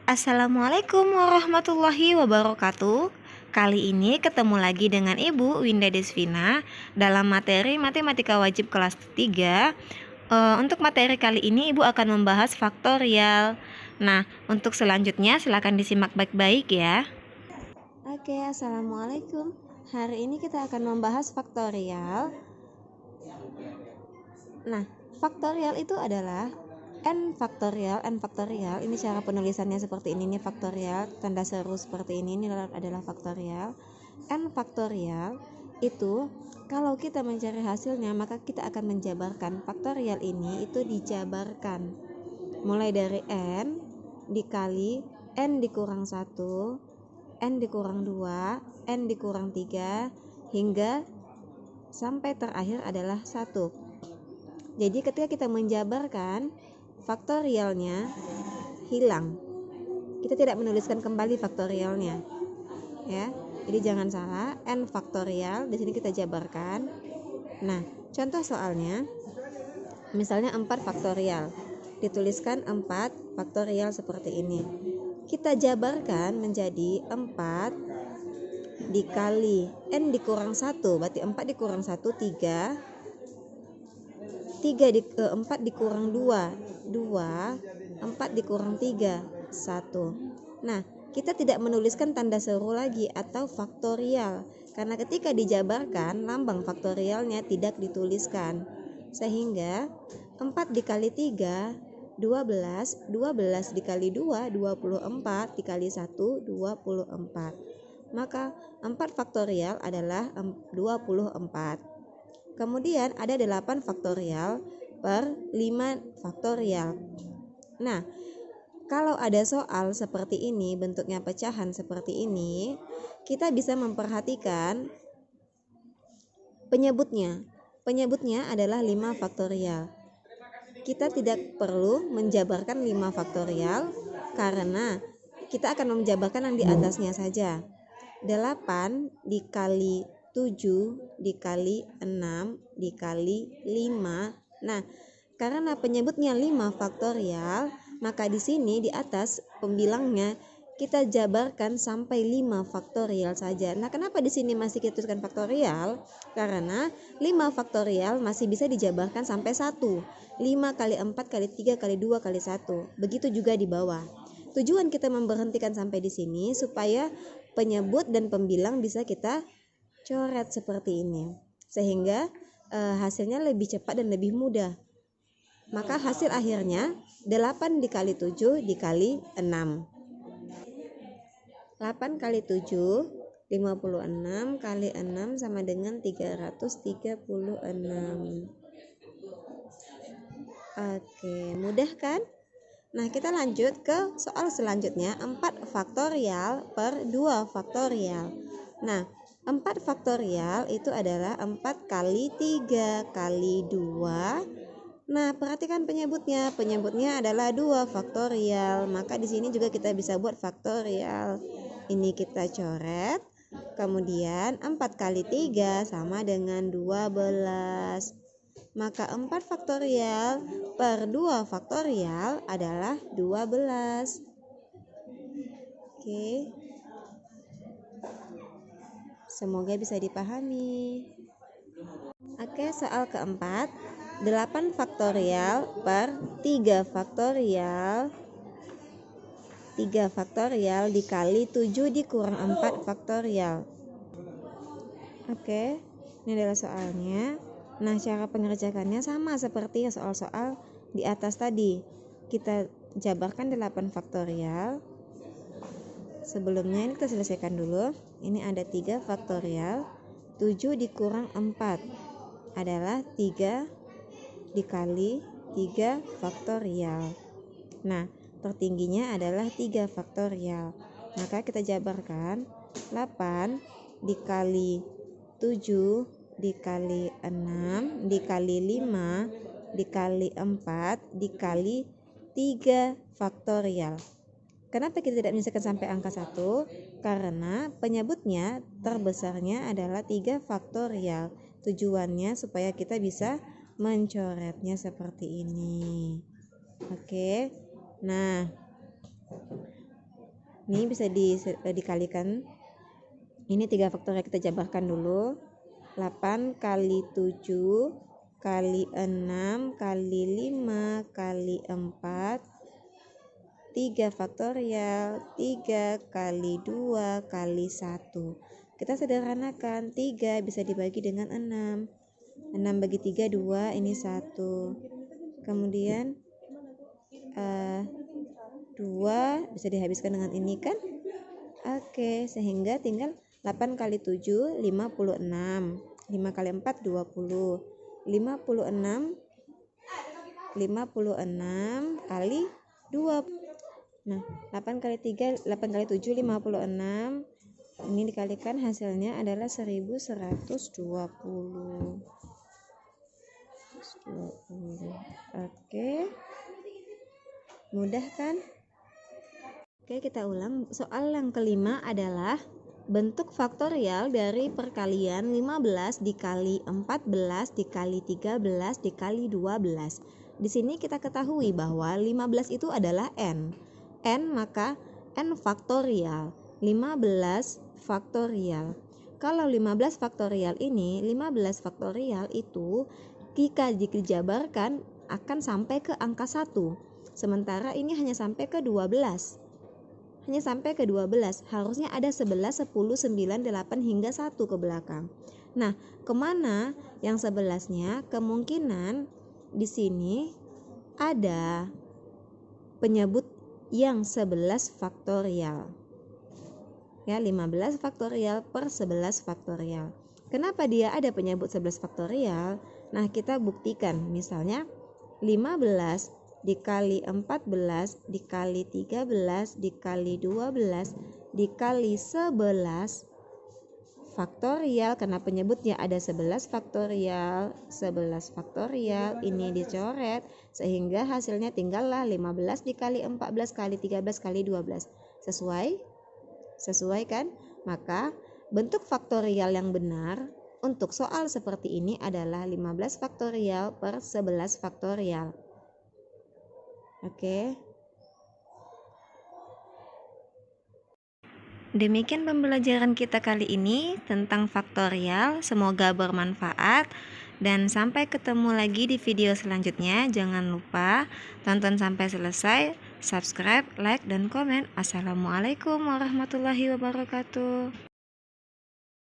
Assalamualaikum warahmatullahi wabarakatuh. Kali ini ketemu lagi dengan Ibu Winda Desvina dalam materi Matematika Wajib kelas 3. Untuk materi kali ini Ibu akan membahas faktorial. Nah, untuk selanjutnya silakan disimak baik-baik ya. Oke, Assalamualaikum. Hari ini kita akan membahas faktorial. Nah, faktorial itu adalah n faktorial ini cara penulisannya seperti ini nih, faktorial tanda seru seperti ini adalah faktorial. N faktorial itu kalau kita mencari hasilnya maka kita akan menjabarkan faktorial ini, itu dijabarkan mulai dari n dikali n dikurang 1, n dikurang 2, n dikurang 3 hingga sampai terakhir adalah 1. Jadi ketika kita menjabarkan, faktorialnya hilang. Kita tidak menuliskan kembali faktorialnya. Ya. Jadi jangan salah, n faktorial di sini kita jabarkan. Nah, contoh soalnya misalnya 4 faktorial. Dituliskan 4 faktorial seperti ini. Kita jabarkan menjadi 4 dikali n dikurang 1, berarti 4 dikurang 1 3. 4 dikurang 2, 4 dikurang 3, 1. Nah, kita tidak menuliskan tanda seru lagi atau faktorial, karena ketika dijabarkan lambang faktorialnya tidak dituliskan. Sehingga 4 dikali 3, 12, 12 dikali 2, 24, dikali 1, 24. Maka 4 faktorial adalah 24. Kemudian ada 8 faktorial per 5 faktorial. Nah, kalau ada soal seperti ini, bentuknya pecahan seperti ini, kita bisa memperhatikan penyebutnya. Penyebutnya adalah 5 faktorial. Kita tidak perlu menjabarkan 5 faktorial karena kita akan menjabarkan yang di atasnya saja. 8 dikali 7 dikali 6 dikali 5. Nah, karena penyebutnya 5 faktorial, maka di sini di atas pembilangnya kita jabarkan sampai 5 faktorial saja. Nah, kenapa di sini masih kita tuliskan faktorial? Karena 5 faktorial masih bisa dijabarkan sampai 1. 5 kali 4 kali 3 kali 2 kali 1. Begitu juga di bawah. Tujuan kita memberhentikan sampai di sini supaya penyebut dan pembilang bisa kita coret seperti ini, sehingga hasilnya lebih cepat dan lebih mudah. Maka hasil akhirnya 8 dikali 7 dikali 6. 8 kali 7 56 kali 6 sama dengan 336. Oke, mudah kan? Nah, kita lanjut ke soal selanjutnya, 4 faktorial per 2 faktorial. Nah, 4 faktorial itu adalah 4 kali 3 kali 2. Nah, perhatikan penyebutnya. Penyebutnya adalah 2 faktorial. Maka di sini juga kita bisa buat faktorial. Ini kita coret. Kemudian 4 kali 3 sama dengan 12. Maka 4 faktorial per 2 faktorial adalah 12. Oke. Semoga bisa dipahami. Oke, soal keempat, 8 faktorial per 3 faktorial. 3 faktorial dikali 7 dikurang 4 faktorial. Oke, ini adalah soalnya. Nah, cara pengerjakannya sama seperti soal-soal di atas tadi. Kita jabarkan 8 faktorial. Sebelumnya ini kita selesaikan dulu. Ini ada 3 faktorial. 7 dikurang 4 adalah 3 dikali 3 faktorial. Nah, tertingginya adalah 3 faktorial. Maka kita jabarkan 8 dikali 7 dikali 6 dikali 5 dikali 4 dikali 3 faktorial. Kenapa kita tidak menyelesaikan sampai angka 1? Karena penyebutnya terbesarnya adalah 3 faktorial. Tujuannya supaya kita bisa mencoretnya seperti ini. Oke. Nah, Ini bisa dikalikan. Ini 3 faktorial kita jabarkan dulu. 8 kali 7 kali 6 kali 5 kali 4, 3 faktorial, 3 kali 2 kali 1. Kita sederhanakan, 3 bisa dibagi dengan 6. 6 bagi 3, 2, ini 1. Kemudian 2 bisa dihabiskan dengan ini kan? Oke, sehingga tinggal 8 kali 7, 56. 5 kali 4, 20. 56 kali 2. Nah, 8 kali 3, 8 kali 7, 56. Ini dikalikan hasilnya adalah 1120. Oke. Mudah kan? Oke, kita ulang. Soal yang kelima adalah bentuk faktorial dari perkalian 15 dikali 14 dikali 13 dikali 12. Di sini kita ketahui bahwa 15 itu adalah n. N maka n faktorial. 15 faktorial. Kalau 15 faktorial ini, 15 faktorial itu jika dijabarkan akan sampai ke angka 1. Sementara ini hanya sampai ke 12. Hanya sampai ke 12, harusnya ada 11, 10, 9, 8 hingga 1 ke belakang. Nah, kemana yang 11-nya? Kemungkinan di sini ada penyebut yang 11 faktorial. Ya, 15 faktorial per 11 faktorial. Kenapa dia ada penyebut 11 faktorial? Nah, kita buktikan. Misalnya 15 dikali 14 dikali 13 dikali 12 dikali 11 faktorial, karena penyebutnya ada 11 faktorial, 11 faktorial, ini dicoret sehingga hasilnya tinggallah 15 dikali 14 kali 13 kali 12. Sesuai kan? Maka bentuk faktorial yang benar untuk soal seperti ini adalah 15 faktorial per 11 faktorial. Oke. Demikian pembelajaran kita kali ini tentang faktorial. Semoga bermanfaat dan sampai ketemu lagi di video selanjutnya. Jangan lupa tonton sampai selesai, subscribe, like, dan komen. Assalamualaikum warahmatullahi wabarakatuh.